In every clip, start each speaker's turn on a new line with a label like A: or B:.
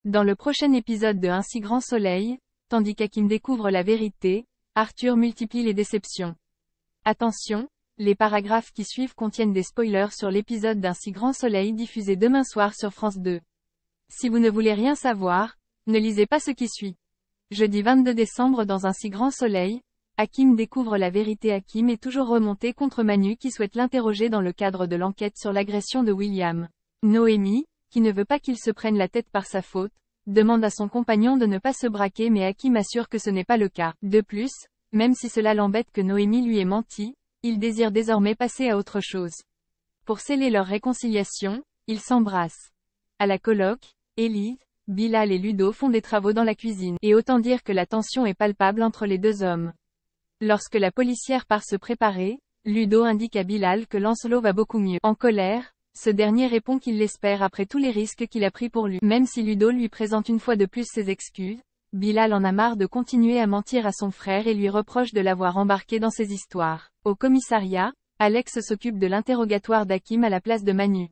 A: Dans le prochain épisode de Un si grand soleil, tandis qu'Hakim découvre la vérité, Arthur multiplie les déceptions. Attention, les paragraphes qui suivent contiennent des spoilers sur l'épisode d'Un si grand soleil diffusé demain soir sur France 2. Si vous ne voulez rien savoir, ne lisez pas ce qui suit. Jeudi 22 décembre dans Un si grand soleil, Hakim découvre la vérité. Hakim est toujours remonté contre Manu qui souhaite l'interroger dans le cadre de l'enquête sur l'agression de William. Noémie, qui ne veut pas qu'il se prenne la tête par sa faute, demande à son compagnon de ne pas se braquer mais Hakim assure que ce n'est pas le cas. De plus, même si cela l'embête que Noémie lui ait menti, il désire désormais passer à autre chose. Pour sceller leur réconciliation, ils s'embrassent. À la colloque, Élise, Bilal et Ludo font des travaux dans la cuisine, et autant dire que la tension est palpable entre les deux hommes. Lorsque la policière part se préparer, Ludo indique à Bilal que Lancelot va beaucoup mieux. En colère, ce dernier répond qu'il l'espère après tous les risques qu'il a pris pour lui. Même si Ludo lui présente une fois de plus ses excuses, Bilal en a marre de continuer à mentir à son frère et lui reproche de l'avoir embarqué dans ses histoires. Au commissariat, Alex s'occupe de l'interrogatoire d'Hakim à la place de Manu.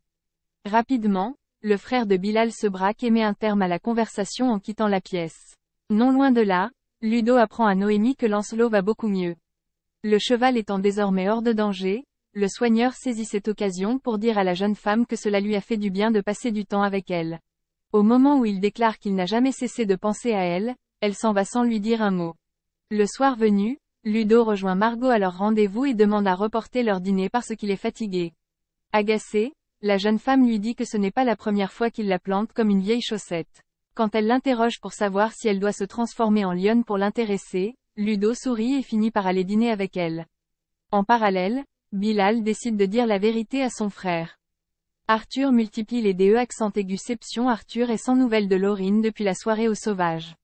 A: Rapidement, le frère de Bilal se braque et met un terme à la conversation en quittant la pièce. Non loin de là, Ludo apprend à Noémie que Lancelot va beaucoup mieux. Le cheval étant désormais hors de danger, le soigneur saisit cette occasion pour dire à la jeune femme que cela lui a fait du bien de passer du temps avec elle. Au moment où il déclare qu'il n'a jamais cessé de penser à elle, elle s'en va sans lui dire un mot. Le soir venu, Ludo rejoint Margot à leur rendez-vous et demande à reporter leur dîner parce qu'il est fatigué. Agacée, la jeune femme lui dit que ce n'est pas la première fois qu'il la plante comme une vieille chaussette. Quand elle l'interroge pour savoir si elle doit se transformer en lionne pour l'intéresser, Ludo sourit et finit par aller dîner avec elle. En parallèle, Bilal décide de dire la vérité à son frère. Arthur multiplie les DE accent aigu-ception. Arthur est sans nouvelles de Laurine depuis la soirée au sauvage.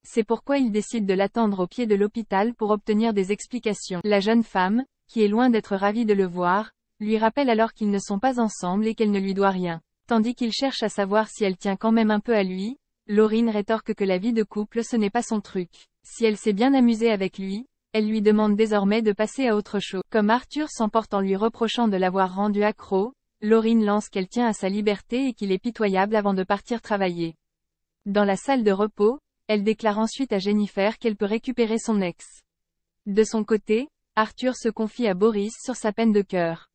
A: C'est pourquoi il décide de l'attendre au pied de l'hôpital pour obtenir des explications. La jeune femme, qui est loin d'être ravie de le voir, lui rappelle alors qu'ils ne sont pas ensemble et qu'elle ne lui doit rien. Tandis qu'il cherche à savoir si elle tient quand même un peu à lui, Laurine rétorque que la vie de couple ce n'est pas son truc. Si elle s'est bien amusée avec lui, elle lui demande désormais de passer à autre chose. Comme Arthur s'emporte en lui reprochant de l'avoir rendu accro, Laurine lance qu'elle tient à sa liberté et qu'il est pitoyable avant de partir travailler. Dans la salle de repos, elle déclare ensuite à Jennifer qu'elle peut récupérer son ex. De son côté, Arthur se confie à Boris sur sa peine de cœur.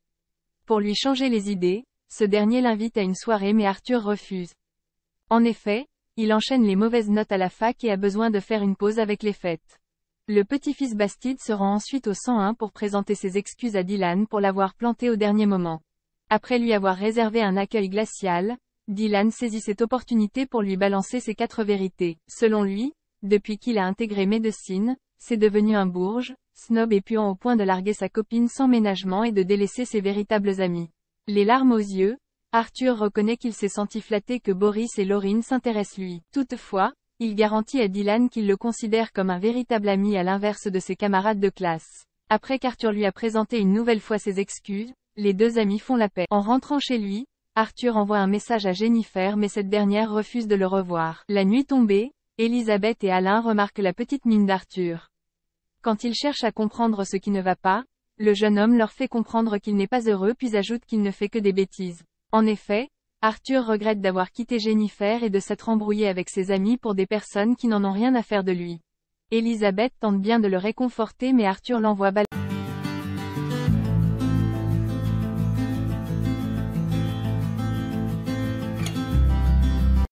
A: Pour lui changer les idées, ce dernier l'invite à une soirée mais Arthur refuse. En effet, il enchaîne les mauvaises notes à la fac et a besoin de faire une pause avec les fêtes. Le petit-fils Bastide se rend ensuite au 101 pour présenter ses excuses à Dylan pour l'avoir planté au dernier moment. Après lui avoir réservé un accueil glacial, Dylan saisit cette opportunité pour lui balancer ses 4 vérités. Selon lui, depuis qu'il a intégré médecine, c'est devenu un bourge, snob et puant au point de larguer sa copine sans ménagement et de délaisser ses véritables amis. Les larmes aux yeux, Arthur reconnaît qu'il s'est senti flatté que Boris et Laurine s'intéressent lui. Toutefois, il garantit à Dylan qu'il le considère comme un véritable ami à l'inverse de ses camarades de classe. Après qu'Arthur lui a présenté une nouvelle fois ses excuses, les deux amis font la paix. En rentrant chez lui, Arthur envoie un message à Jennifer mais cette dernière refuse de le revoir. La nuit tombée, Elisabeth et Alain remarquent la petite mine d'Arthur. Quand ils cherchent à comprendre ce qui ne va pas, le jeune homme leur fait comprendre qu'il n'est pas heureux puis ajoute qu'il ne fait que des bêtises. En effet, Arthur regrette d'avoir quitté Jennifer et de s'être embrouillé avec ses amis pour des personnes qui n'en ont rien à faire de lui. Elisabeth tente bien de le réconforter mais Arthur l'envoie balader.